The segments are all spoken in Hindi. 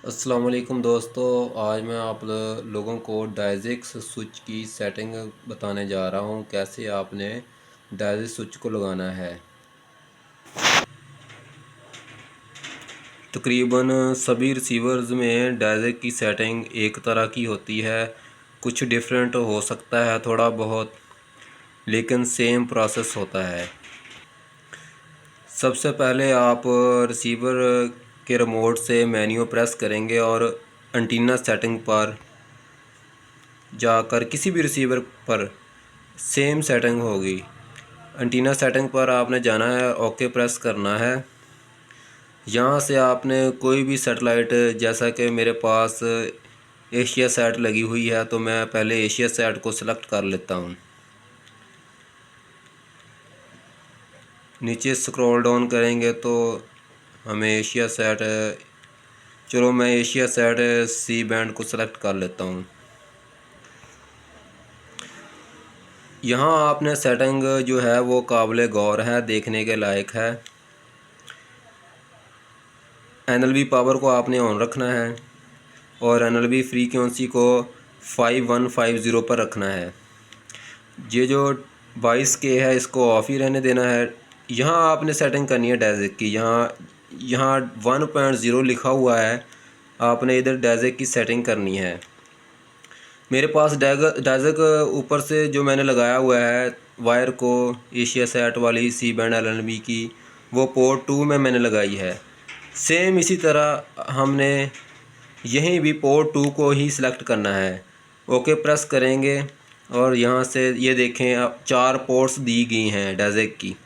अस्सलाम वालेकुम दोस्तों। आज मैं आप लोगों को डायज़िक्स स्विच की सेटिंग बताने जा रहा हूं, कैसे आपने डायज़िक्स स्विच को लगाना है। तकरीबन सभी रिसीवर्स में डायज़िक्स की सेटिंग एक तरह की होती है, कुछ डिफरेंट हो सकता है थोड़ा बहुत, लेकिन सेम प्रोसेस होता है। सबसे पहले आप रिसीवर के रिमोट से मेन्यू प्रेस करेंगे और एंटीना सेटिंग पर जाकर किसी भी रिसीवर पर सेम सेटिंग होगी। एंटीना सेटिंग पर आपने जाना है, ओके प्रेस करना है। यहाँ से आपने कोई भी सेटेलाइट, जैसा कि मेरे पास एशिया सेट लगी हुई है तो मैं पहले एशिया सेट को सिलेक्ट कर लेता हूँ। नीचे स्क्रॉल डाउन करेंगे तो हमें एशिया सेट, चलो मैं एशिया सेट सी बैंड को सिलेक्ट कर लेता हूँ। यहाँ आपने सेटिंग जो है वो काबिल गौर है, देखने के लायक है। NLB पावर को आपने ऑन रखना है और NLB फ्रीक्वेंसी को 5150 पर रखना है। ये जो 22K है इसको ऑफ ही रहने देना है। यहाँ आपने सेटिंग करनी है डायज़िक की। यहाँ 1.0 लिखा हुआ है, आपने इधर डायज़िक की सेटिंग करनी है। मेरे पास डायज़िक ऊपर से जो मैंने लगाया हुआ है वायर को, एशिया सेट वाली सी बैंड LNB की, वो पोर्ट 2 में मैंने लगाई है। सेम इसी तरह हमने यहीं भी पोर्ट 2 को ही सिलेक्ट करना है। ओके प्रेस करेंगे और यहाँ से ये देखें, अब 4 पोर्ट्स दी गई हैं डायज़िक की।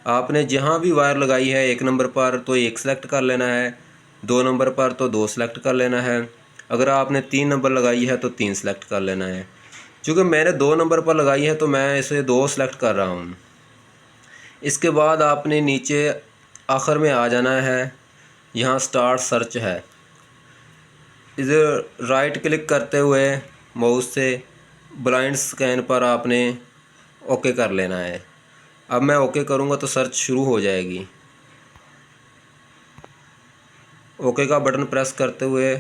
आपने जहाँ भी वायर लगाई है 1 नंबर पर तो 1 सेलेक्ट कर लेना है, 2 नंबर पर तो 2 सेलेक्ट कर लेना है। अगर आपने 3 नंबर लगाई है तो 3 सेलेक्ट कर लेना है। चूँकि मैंने 2 नंबर पर लगाई है तो मैं इसे 2 सेलेक्ट कर रहा हूँ। इसके बाद आपने नीचे आखिर में आ जाना है, यहाँ स्टार्ट सर्च है। इधर राइट क्लिक करते हुए माउस से ब्लाइंड स्कैन पर आपने ओके कर लेना है। अब मैं ओके करूँगा तो सर्च शुरू हो जाएगी। ओके का बटन प्रेस करते हुए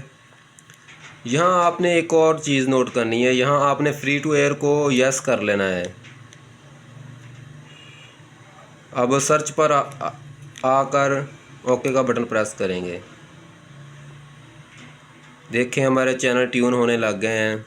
यहाँ आपने एक और चीज़ नोट करनी है, यहाँ आपने फ्री टू एयर को यस कर लेना है। अब सर्च पर आकर ओके का बटन प्रेस करेंगे। देखें हमारे चैनल ट्यून होने लग गए हैं।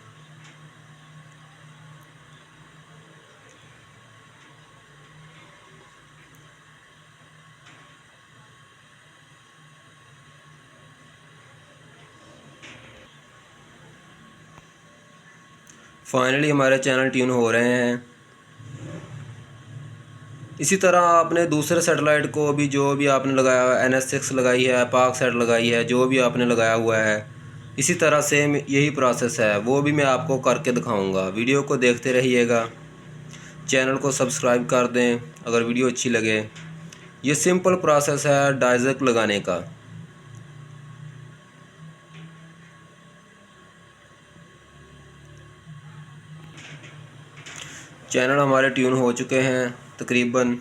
फाइनली हमारे चैनल ट्यून हो रहे हैं। इसी तरह आपने दूसरे सेटेलाइट को भी, जो भी आपने लगाया हुआ है, NS6 लगाई है, पाक सेट लगाई है, जो भी आपने लगाया हुआ है, इसी तरह सेम यही प्रोसेस है, वो भी मैं आपको करके दिखाऊंगा। वीडियो को देखते रहिएगा, चैनल को सब्सक्राइब कर दें अगर वीडियो अच्छी लगे। ये सिंपल प्रोसेस है डायज़िक लगाने का। चैनल हमारे ट्यून हो चुके हैं तकरीबन।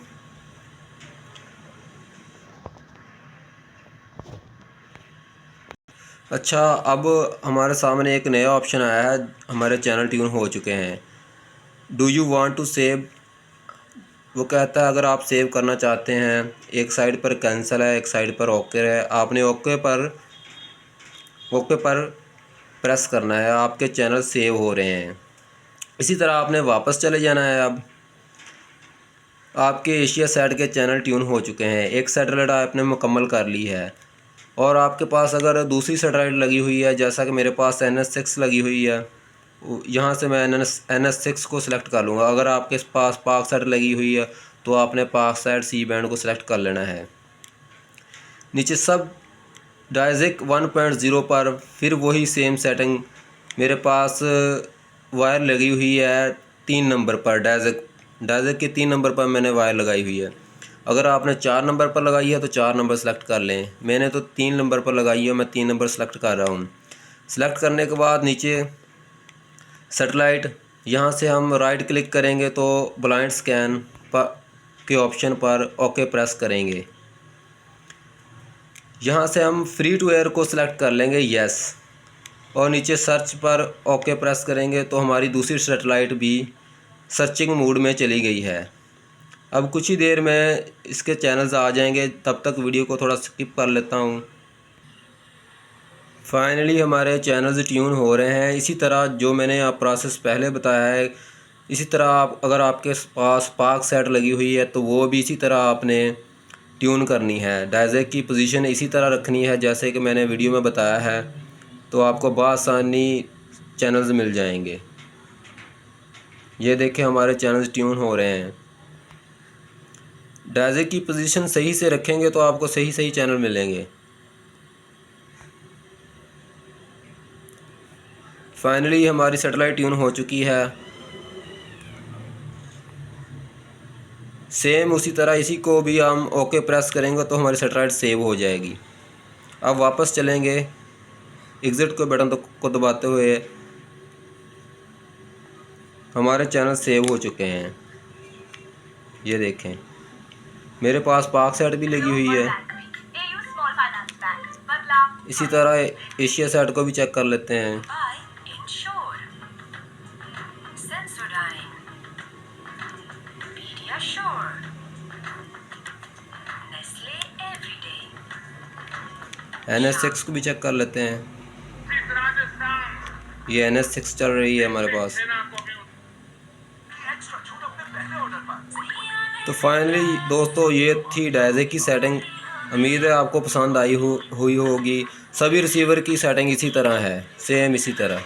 अच्छा, अब हमारे सामने एक नया ऑप्शन आया है, हमारे चैनल ट्यून हो चुके हैं। Do you want to save, वो कहता है अगर आप सेव करना चाहते हैं। एक साइड पर कैंसिल है, एक साइड पर ओके है। आपने ओके पर प्रेस करना है, आपके चैनल सेव हो रहे हैं। इसी तरह आपने वापस चले जाना है। अब आपके एशिया सेट के चैनल ट्यून हो चुके हैं, एक सैटेलाइट आपने मुकम्मल कर ली है। और आपके पास अगर दूसरी सैटेलाइट लगी हुई है, जैसा कि मेरे पास NS6 लगी हुई है, यहाँ से मैं NS6 को सिलेक्ट कर लूँगा। अगर आपके पास पाक सेट लगी हुई है तो आपने पाक सेट सी बैंड को सिलेक्ट कर लेना है। नीचे सब डायज़िक 1.0 पर फिर वही सेम सेटिंग। मेरे पास वायर लगी हुई है 3 नंबर पर, डायज़िक के 3 नंबर पर मैंने वायर लगाई हुई है। अगर आपने 4 नंबर पर लगाई है तो 4 नंबर सेलेक्ट कर लें। मैंने तो 3 नंबर पर लगाई है, मैं 3 नंबर सेलेक्ट कर रहा हूँ। सेलेक्ट करने के बाद नीचे सेटेलाइट, यहाँ से हम राइट क्लिक करेंगे तो ब्लाइंड स्कैन के ऑप्शन पर ओके प्रेस करेंगे। यहाँ से हम फ्री टू एयर को सिलेक्ट कर लेंगे यस, और नीचे सर्च पर ओके प्रेस करेंगे तो हमारी दूसरी सैटेलाइट भी सर्चिंग मोड में चली गई है। अब कुछ ही देर में इसके चैनल्स आ जाएंगे, तब तक वीडियो को थोड़ा स्किप कर लेता हूँ। फाइनली हमारे चैनल्स ट्यून हो रहे हैं। इसी तरह जो मैंने आप प्रोसेस पहले बताया है, इसी तरह आप अगर आपके पास पार्क सेट लगी हुई है तो वो भी इसी तरह आपने ट्यून करनी है। डायजेक की पोजीशन इसी तरह रखनी है जैसे कि मैंने वीडियो में बताया है, तो आपको बआसानी चैनल्स मिल जाएंगे। ये देखें हमारे चैनल्स ट्यून हो रहे हैं। डायजेक की पोजीशन सही से रखेंगे तो आपको सही सही चैनल मिलेंगे। फाइनली हमारी सैटेलाइट ट्यून हो चुकी है। सेम उसी तरह इसी को भी हम ओके प्रेस करेंगे तो हमारी सैटेलाइट सेव हो जाएगी। अब वापस चलेंगे, एग्ज़िट को बटन को दबाते हुए हमारे चैनल सेव हो चुके हैं। ये देखें मेरे पास पार्क सेट भी लगी हुई है। इसी तरह एशिया सेट को भी चेक कर लेते हैं। NS6 को भी चेक कर लेते हैं। ये NS6 चल रही है हमारे पास। तो फाइनली दोस्तों ये थी डायजेक की सेटिंग। उम्मीद है आपको पसंद आई हुई होगी। सभी रिसीवर की सेटिंग इसी तरह है, सेम इसी तरह।